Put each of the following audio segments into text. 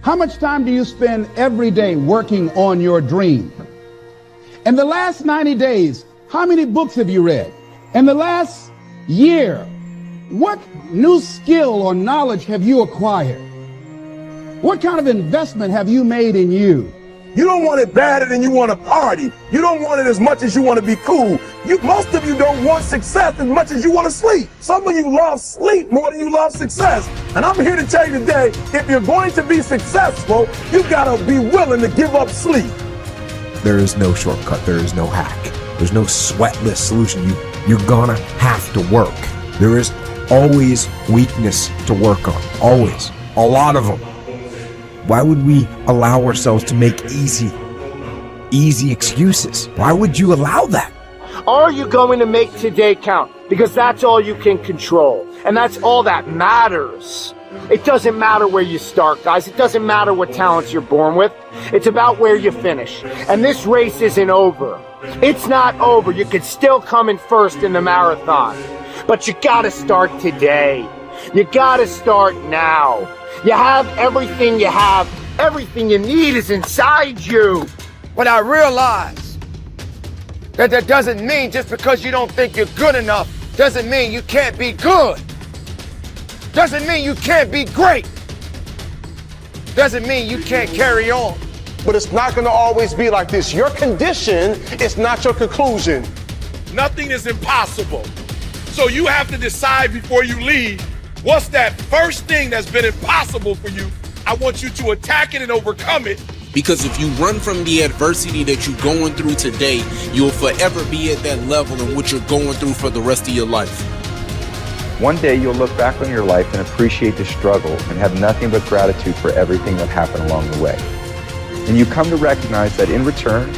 How much time do you spend every day working on your dream? In the last 90 days, how many books have you read? In the last year, what new skill or knowledge have you acquired? What kind of investment have you made in you? You don't want it badder than you want to party. You don't want it as much as you want to be cool. Most of you don't want success as much as you want to sleep. Some of you love sleep more than you love success. And I'm here to tell you today, if you're going to be successful, you gotta be willing to give up sleep. There is no shortcut. There is no hack. There's no sweatless solution. You're gonna have to work. There is always weakness to work on. Always. A lot of them. Why would we allow ourselves to make easy excuses? Why would you allow that? Are you going to make today count? Because that's all you can control. And that's all that matters. It doesn't matter where you start, guys. It doesn't matter what talents you're born with. It's about where you finish. And this race isn't over. It's not over. You could still come in first in the marathon. But you gotta start today. You gotta start now. You have everything you have. Everything you need is inside you. But I realize that doesn't mean just because you don't think you're good enough doesn't mean you can't be good. Doesn't mean you can't be great. Doesn't mean you can't carry on. But it's not gonna always be like this. Your condition is not your conclusion. Nothing is impossible. So you have to decide before you leave, what's that first thing that's been impossible for you? I want you to attack it and overcome it. Because if you run from the adversity that you're going through today, you'll forever be at that level in which you're going through for the rest of your life. One day you'll look back on your life and appreciate the struggle and have nothing but gratitude for everything that happened along the way. And you come to recognize that in return,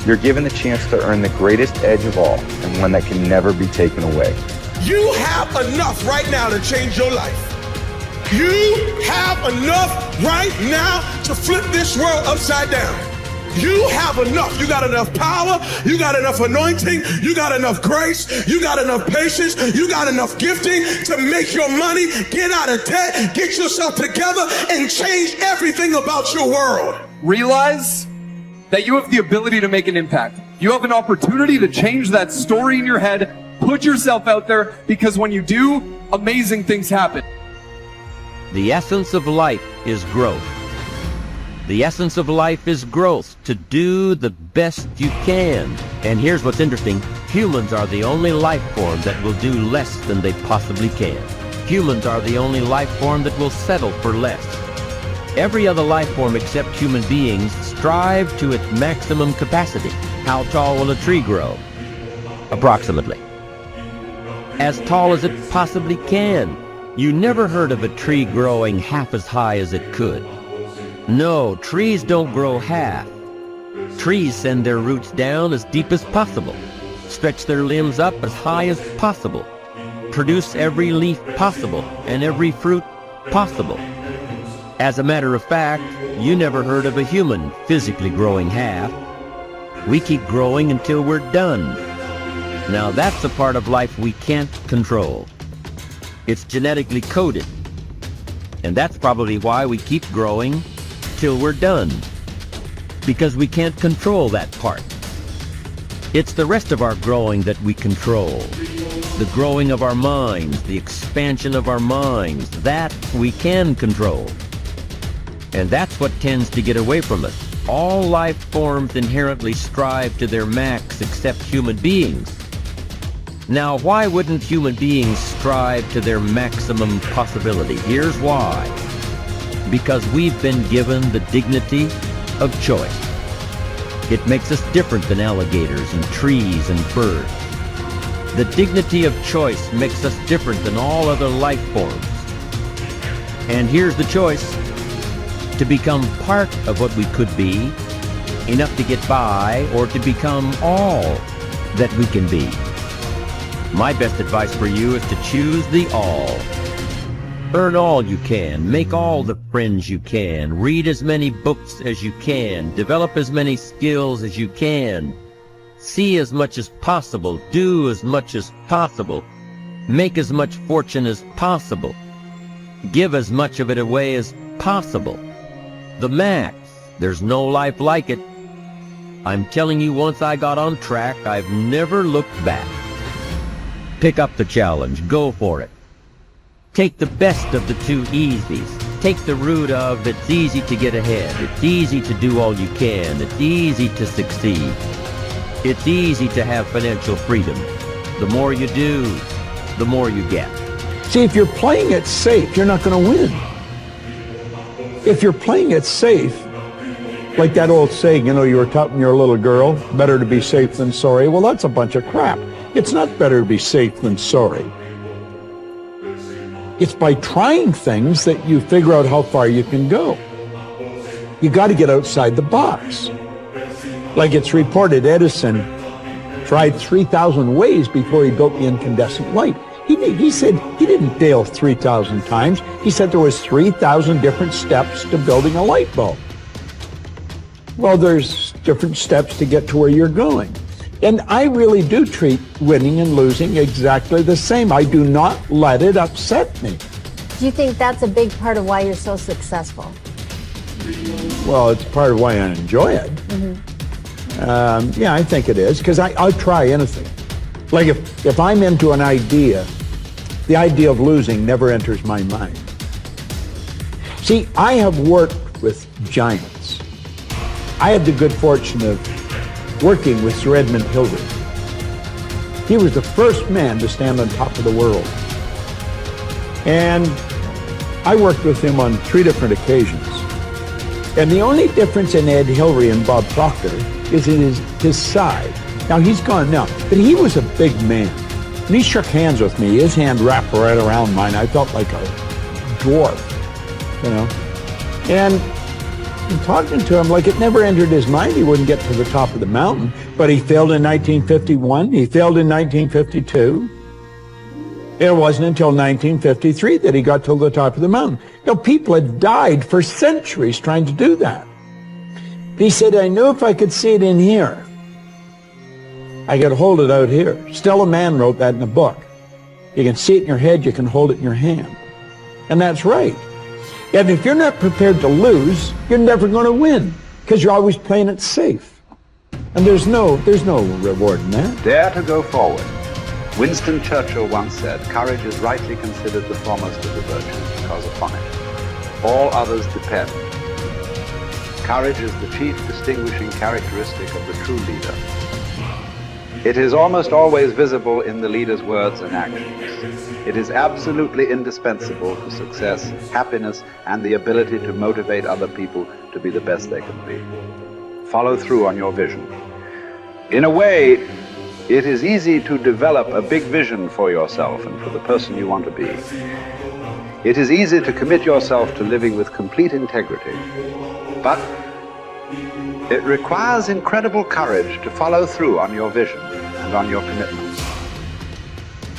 you're given the chance to earn the greatest edge of all, and one that can never be taken away. You have enough right now to change your life. You have enough right now to flip this world upside down. You have enough. You got enough power. You got enough anointing. You got enough grace. You got enough patience. You got enough gifting to make your money, get out of debt, get yourself together, and change everything about your world. Realize that you have the ability to make an impact. You have an opportunity to change that story in your head. Put yourself out there, because when you do, amazing things happen. The essence of life is growth. The essence of life is growth, to do the best you can. And here's what's interesting. Humans are the only life form that will do less than they possibly can. Humans are the only life form that will settle for less. Every other life form except human beings strive to its maximum capacity. How tall will a tree grow? Approximately as tall as it possibly can. You never heard of a tree growing half as high as it could. No, trees don't grow half. Trees send their roots down as deep as possible, stretch their limbs up as high as possible, produce every leaf possible and every fruit possible. As a matter of fact, you never heard of a human physically growing half. We keep growing until we're done. Now that's a part of life we can't control. It's genetically coded. And that's probably why we keep growing till we're done. Because we can't control that part. It's the rest of our growing that we control. The growing of our minds, the expansion of our minds, that we can control. And that's what tends to get away from us. All life forms inherently strive to their max except human beings. Now, why wouldn't human beings strive to their maximum possibility? Here's why. Because we've been given the dignity of choice. It makes us different than alligators and trees and birds. The dignity of choice makes us different than all other life forms. And here's the choice: to become part of what we could be, enough to get by, or to become all that we can be. My best advice for you is to choose the all. Earn all you can, make all the friends you can, read as many books as you can, develop as many skills as you can, see as much as possible, do as much as possible, make as much fortune as possible, give as much of it away as possible. The max. There's no life like it. I'm telling you, once I got on track, I've never looked back. Pick up the challenge. Go for it. Take the best of the two easies. Take the route of it's easy to get ahead. It's easy to do all you can. It's easy to succeed. It's easy to have financial freedom. The more you do, the more you get. See, if you're playing it safe, you're not going to win. If you're playing it safe, like that old saying, you know, you were taught when you're a little girl, better to be safe than sorry. Well, that's a bunch of crap. It's not better to be safe than sorry. It's by trying things that you figure out how far you can go. You got to get outside the box. Like it's reported, Edison tried 3,000 ways before he built the incandescent light. He said he didn't fail 3,000 times. He said there was 3,000 different steps to building a light bulb. Well, there's different steps to get to where you're going. And I really do treat winning and losing exactly the same. I do not let it upset me. Do you think that's a big part of why you're so successful? Well, it's part of why I enjoy it. Yeah, I think it is, because I'll try anything. Like if I'm into an idea, the idea of losing never enters my mind. See, I have worked with giants. I had the good fortune of working with Sir Edmund Hillary. He was the first man to stand on top of the world. And I worked with him on 3 different occasions. And the only difference in Ed Hillary and Bob Proctor is in his side. Now, he's gone now, but he was a big man. And he shook hands with me. His hand wrapped right around mine. I felt like a dwarf, you know. And talking to him, like it never entered his mind he wouldn't get to the top of the mountain. But he failed in 1951. He failed in 1952. It wasn't until 1953 that he got to the top of the mountain. You know, people had died for centuries trying to do that. He said, I knew if I could see it in here, I could hold it out here. Stella Mann wrote that in a book. You can see it in your head, you can hold it in your hand. And that's right. And if you're not prepared to lose, you're never going to win, because you're always playing it safe. And there's no reward in that. Dare to go forward. Winston Churchill once said, courage is rightly considered the foremost of the virtues, because upon it all others depend. Courage is the chief distinguishing characteristic of the true leader. It is almost always visible in the leader's words and actions. It is absolutely indispensable for success, happiness, and the ability to motivate other people to be the best they can be. Follow through on your vision. In a way, it is easy to develop a big vision for yourself and for the person you want to be. It is easy to commit yourself to living with complete integrity. But it requires incredible courage to follow through on your vision and on your commitments.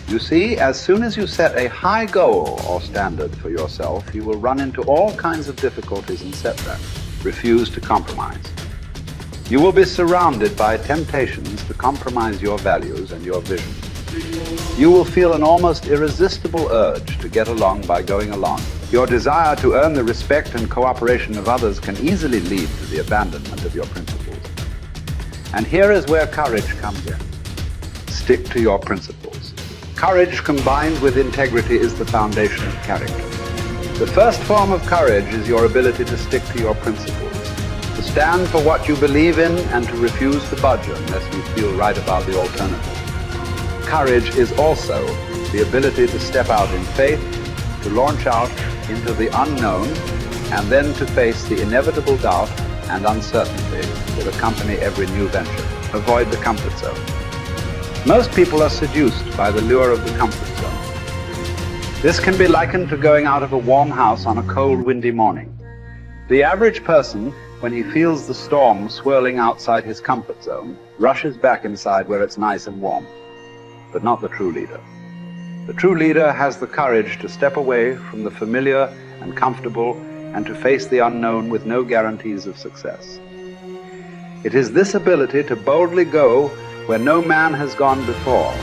You see, as soon as you set a high goal or standard for yourself, you will run into all kinds of difficulties and setbacks. Refuse to compromise. You will be surrounded by temptations to compromise your values and your vision. You will feel an almost irresistible urge to get along by going along. Your desire to earn the respect and cooperation of others can easily lead to the abandonment of your principles. And here is where courage comes in. Stick to your principles. Courage combined with integrity is the foundation of character. The first form of courage is your ability to stick to your principles, to stand for what you believe in and to refuse to budge unless you feel right about the alternative. Courage is also the ability to step out in faith, to launch out into the unknown, and then to face the inevitable doubt and uncertainty that accompany every new venture. Avoid the comfort zone. Most people are seduced by the lure of the comfort zone. This can be likened to going out of a warm house on a cold, windy morning. The average person, when he feels the storm swirling outside his comfort zone, rushes back inside where it's nice and warm. But not the true leader. The true leader has the courage to step away from the familiar and comfortable and to face the unknown with no guarantees of success. It is this ability to boldly go where no man has gone before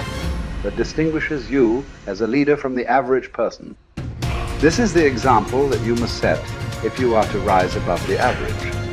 that distinguishes you as a leader from the average person. This is the example that you must set if you are to rise above the average.